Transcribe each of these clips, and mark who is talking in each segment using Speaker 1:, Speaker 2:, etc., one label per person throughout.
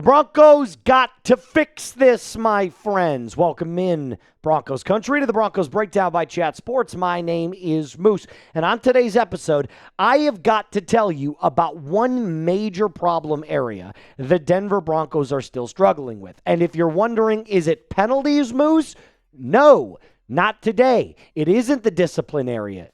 Speaker 1: Broncos got to fix this, my friends. Welcome in Broncos Country to the Broncos Breakdown by Chat Sports. My name is Moose, and on today's episode, I have got to tell you about one major problem area the Denver Broncos are still struggling with. And if you're wondering, is it penalties, Moose? No, not today. It isn't the discipline area.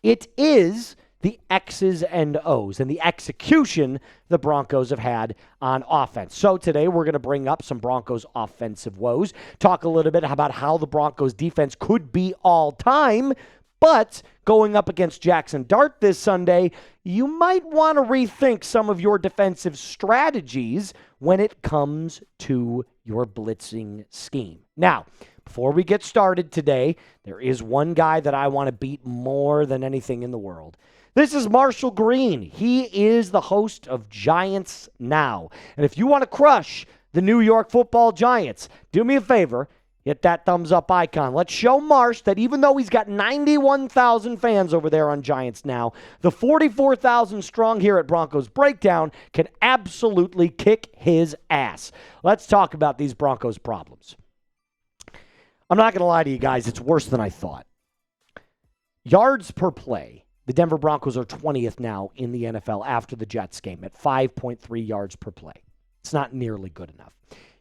Speaker 1: It is the X's and O's and the execution the Broncos have had on offense. So today we're going to bring up some Broncos offensive woes, talk a little bit about how the Broncos defense could be all time, but going up against Jaxson Dart this Sunday, you might want to rethink some of your defensive strategies when it comes to your blitzing scheme. Now, before we get started today, there is one guy that I want to beat more than anything in the world. This is Marshall Green. He is the host of Giants Now. And if you want to crush the New York Football Giants, do me a favor, hit that thumbs up icon. Let's show Marsh that even though he's got 91,000 fans over there on Giants Now, the 44,000 strong here at Broncos Breakdown can absolutely kick his ass. Let's talk about these Broncos problems. I'm not going to lie to you guys, it's worse than I thought. Yards per play. The Denver Broncos are 20th now in the NFL after the Jets game at 5.3 yards per play. It's not nearly good enough.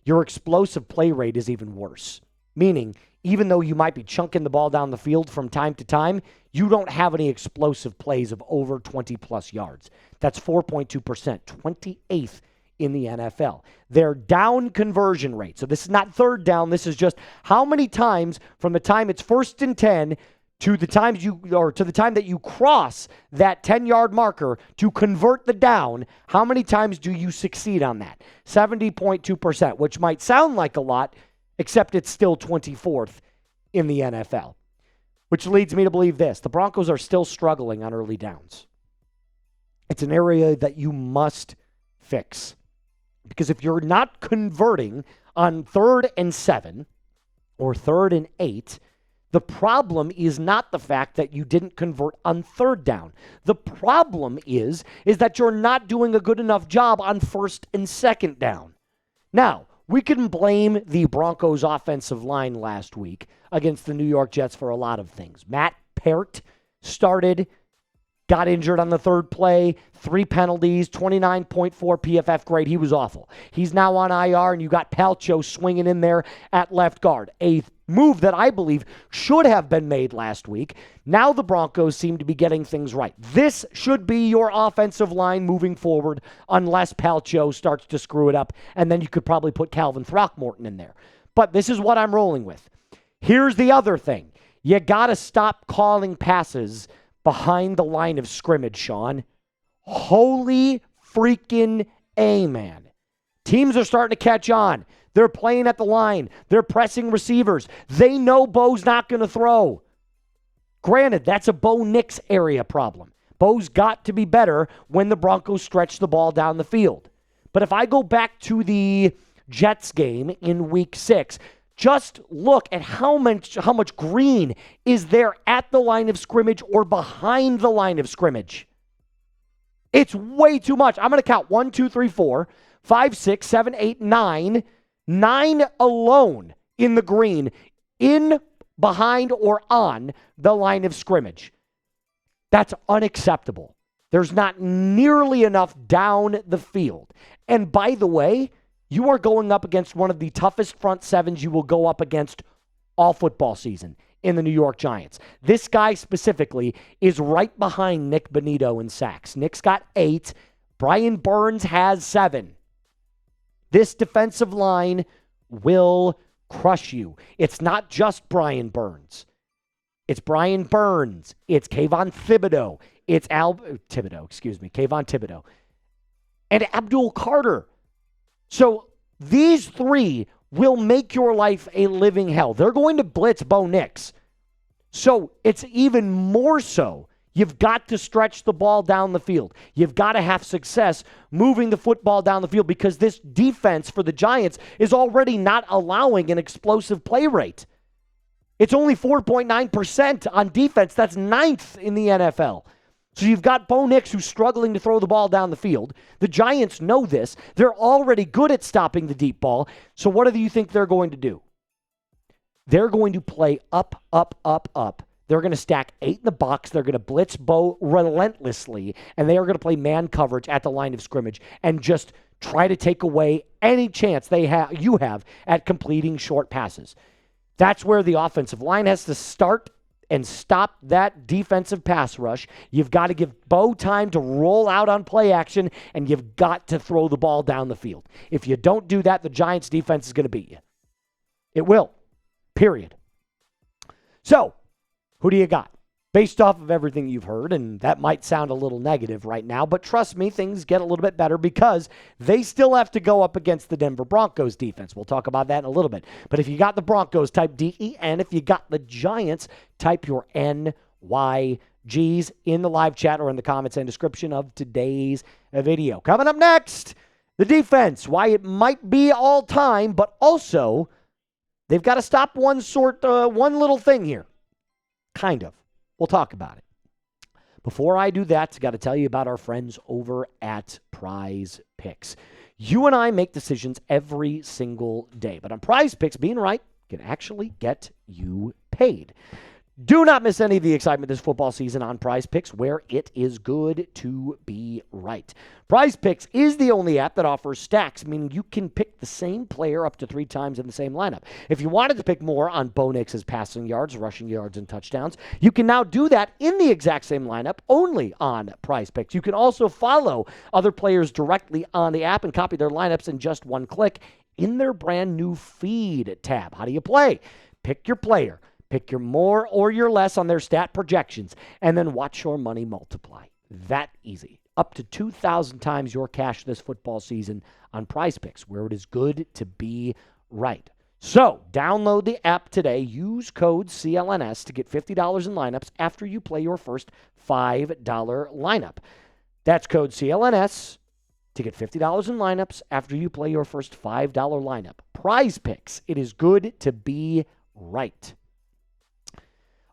Speaker 1: Your explosive play rate is even worse, meaning even though you might be chunking the ball down the field from time to time, you don't have any explosive plays of over 20-plus yards. That's 4.2%, 28th in the NFL. Their down conversion rate, so this is not third down, this is just how many times from the time it's 1st and 10 to the time that you cross that 10-yard marker to convert the down, how many times do you succeed on that? 70.2%, which might sound like a lot, except it's still 24th in the NFL. Which leads me to believe this. The Broncos are still struggling on early downs. It's an area that you must fix. Because if you're not converting on 3rd and 7 or 3rd and 8, the problem is not the fact that you didn't convert on 3rd down. The problem is that you're not doing a good enough job on 1st and 2nd down. Now, we can blame the Broncos offensive line last week against the New York Jets for a lot of things. Matt Peart started, got injured on the 3rd play, 3 penalties, 29.4 PFF grade. He was awful. He's now on IR, and you got Palcho swinging in there at left guard. A move that I believe should have been made last week. Now the Broncos seem to be getting things right. This should be your offensive line moving forward unless Palcho starts to screw it up, and then you could probably put Calvin Throckmorton in there. But this is what I'm rolling with. Here's the other thing. You got to stop calling passes behind the line of scrimmage, Sean. Holy freaking A, man. Teams are starting to catch on. They're playing at the line. They're pressing receivers. They know Bo's not going to throw. Granted, that's a Bo Nix area problem. Bo's got to be better when the Broncos stretch the ball down the field. But if I go back to the Jets game in Week 6, just look at how much green is there at the line of scrimmage or behind the line of scrimmage. It's way too much. I'm going to count 1, 2, 3, 4, 5, 6, 7, 8, 9. 9 alone in the green, in, behind, or on the line of scrimmage. That's unacceptable. There's not nearly enough down the field. And by the way, you are going up against one of the toughest front sevens you will go up against all football season in the New York Giants. This guy specifically is right behind Nik Bonitto in sacks. Nick's got 8. Brian Burns has 7. This defensive line will crush you. It's not just Brian Burns. It's Brian Burns. It's Kayvon Thibodeau. It's Kayvon Thibodeau. And Abdul Carter. So these 3 will make your life a living hell. They're going to blitz Bo Nix. So it's even more so. You've got to stretch the ball down the field. You've got to have success moving the football down the field because this defense for the Giants is already not allowing an explosive play rate. It's only 4.9% on defense. That's 9th in the NFL. So you've got Bo Nix who's struggling to throw the ball down the field. The Giants know this. They're already good at stopping the deep ball. So what do you think they're going to do? They're going to play up, up, up, up. They're going to stack 8 in the box. They're going to blitz Bo relentlessly, and they are going to play man coverage at the line of scrimmage and just try to take away any chance you have at completing short passes. That's where the offensive line has to start and stop that defensive pass rush. You've got to give Bo time to roll out on play action, and you've got to throw the ball down the field. If you don't do that, the Giants' defense is going to beat you. It will. Period. So, who do you got? Based off of everything you've heard, and that might sound a little negative right now, but trust me, things get a little bit better because they still have to go up against the Denver Broncos defense. We'll talk about that in a little bit. But if you got the Broncos, type DEN. If you got the Giants, type your NYGs in the live chat or in the comments and description of today's video. Coming up next, the defense, why it might be all time, but also they've got to stop one little thing here. Kind of. We'll talk about it. Before I do that, I got to tell you about our friends over at Prize Picks. You and I make decisions every single day, but on Prize Picks, being right can actually get you paid. Do not miss any of the excitement this football season on Prize Picks, where it is good to be right. Prize Picks is the only app that offers stacks, meaning you can pick the same player up to 3 times in the same lineup. If you wanted to pick more on Bo Nix's passing yards, rushing yards, and touchdowns, you can now do that in the exact same lineup only on Prize Picks. You can also follow other players directly on the app and copy their lineups in just one click in their brand new feed tab. How do you play? Pick your player. Pick your more or your less on their stat projections, and then watch your money multiply. That easy. Up to 2,000 times your cash this football season on Prize Picks, where it is good to be right. So, download the app today. Use code CLNS to get $50 in lineups after you play your first $5 lineup. That's code CLNS to get $50 in lineups after you play your first $5 lineup. Prize Picks. It is good to be right.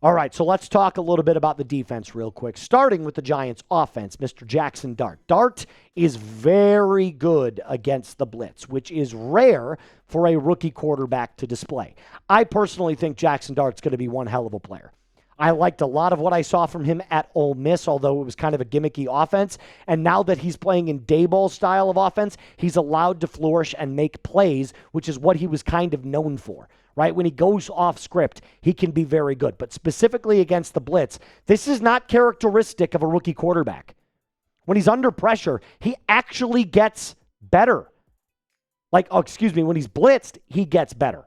Speaker 1: All right, so let's talk a little bit about the defense real quick, starting with the Giants' offense, Mr. Jaxson Dart. Dart is very good against the blitz, which is rare for a rookie quarterback to display. I personally think Jaxson Dart's going to be one hell of a player. I liked a lot of what I saw from him at Ole Miss, although it was kind of a gimmicky offense. And now that he's playing in Daboll style of offense, he's allowed to flourish and make plays, which is what he was kind of known for. Right? When he goes off script, he can be very good. But specifically against the blitz, this is not characteristic of a rookie quarterback. When he's under pressure, he actually gets better. When he's blitzed, he gets better.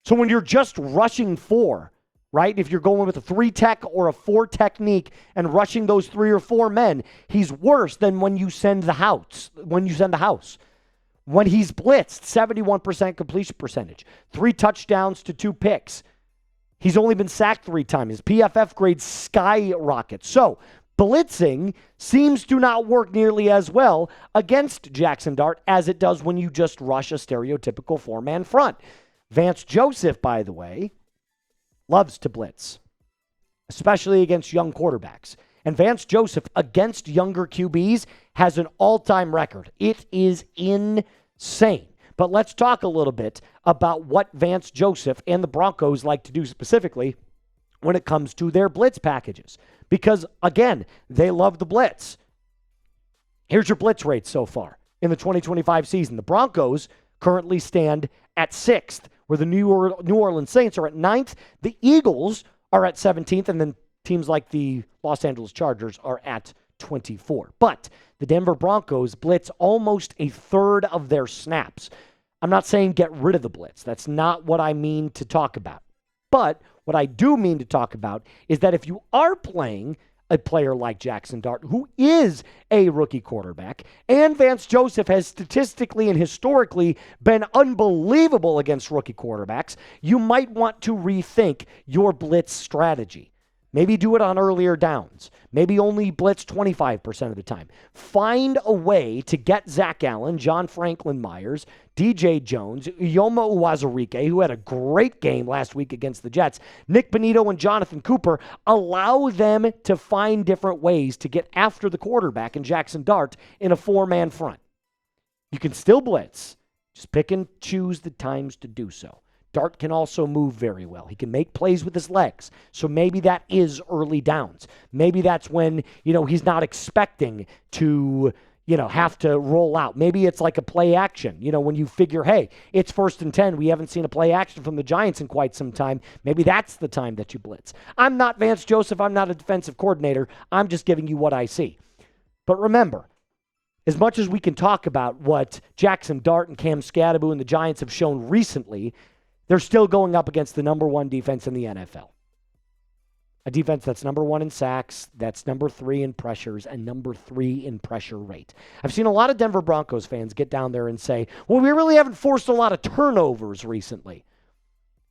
Speaker 1: So when you're just rushing 4, right? If you're going with a 3-tech or a 4 technique and rushing those 3 or 4 men, he's worse than when you send the house. When he's blitzed, 71% completion percentage, 3 touchdowns to 2 picks. He's only been sacked 3 times. His PFF grade skyrockets. So, blitzing seems to not work nearly as well against Jaxson Dart as it does when you just rush a stereotypical 4-man front. Vance Joseph, by the way, loves to blitz, especially against young quarterbacks. And Vance Joseph, against younger QBs, has an all-time record. It is insane. But let's talk a little bit about what Vance Joseph and the Broncos like to do specifically when it comes to their blitz packages. Because, again, they love the blitz. Here's your blitz rate so far in the 2025 season. The Broncos currently stand at 6th, where the New Orleans Saints are at 9th. The Eagles are at 17th, and then teams like the Los Angeles Chargers are at 24. But the Denver Broncos blitz almost a third of their snaps. I'm not saying get rid of the blitz. That's not what I mean to talk about. But what I do mean to talk about is that if you are playing a player like Jaxson Dart, who is a rookie quarterback, and Vance Joseph has statistically and historically been unbelievable against rookie quarterbacks, you might want to rethink your blitz strategy. Maybe do it on earlier downs. Maybe only blitz 25% of the time. Find a way to get Zach Allen, John Franklin Myers, DJ Jones, Yoma Uwazurike, who had a great game last week against the Jets, Nik Bonitto and Jonathon Cooper, allow them to find different ways to get after the quarterback in Jaxson Dart in a four-man front. You can still blitz. Just pick and choose the times to do so. Dart can also move very well. He can make plays with his legs. So maybe that is early downs. Maybe that's when, he's not expecting to, have to roll out. Maybe it's like a play action. When you figure, hey, it's 1st and 10. We haven't seen a play action from the Giants in quite some time. Maybe that's the time that you blitz. I'm not Vance Joseph. I'm not a defensive coordinator. I'm just giving you what I see. But remember, as much as we can talk about what Jaxson Dart and Cam Scadaboo and the Giants have shown recently, they're still going up against the number 1 defense in the NFL. A defense that's number 1 in sacks, that's number 3 in pressures, and number 3 in pressure rate. I've seen a lot of Denver Broncos fans get down there and say, well, we really haven't forced a lot of turnovers recently.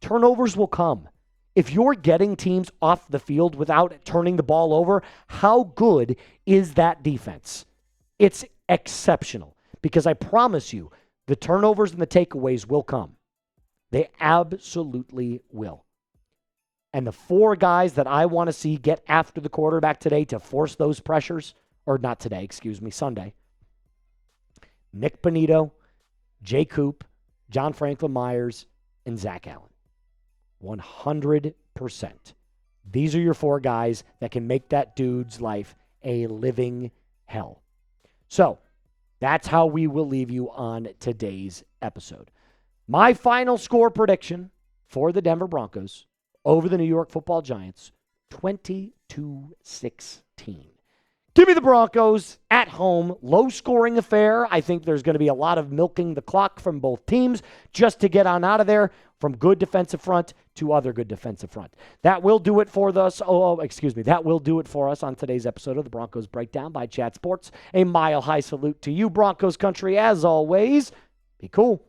Speaker 1: Turnovers will come. If you're getting teams off the field without turning the ball over, how good is that defense? It's exceptional, because I promise you, the turnovers and the takeaways will come. They absolutely will. And the 4 guys that I want to see get after the quarterback today to force those pressures, or not today, Sunday. Nik Bonitto, Jay Coop, John Franklin Myers, and Zach Allen. 100%. These are your 4 guys that can make that dude's life a living hell. So, that's how we will leave you on today's episode. My final score prediction for the Denver Broncos over the New York Football Giants, 22-16. Give me the Broncos at home. Low-scoring affair. I think there's going to be a lot of milking the clock from both teams just to get on out of there from good defensive front to other good defensive front. That will do it for us. That will do it for us on today's episode of the Broncos Breakdown by Chat Sports. A mile-high salute to you, Broncos Country. As always, be cool.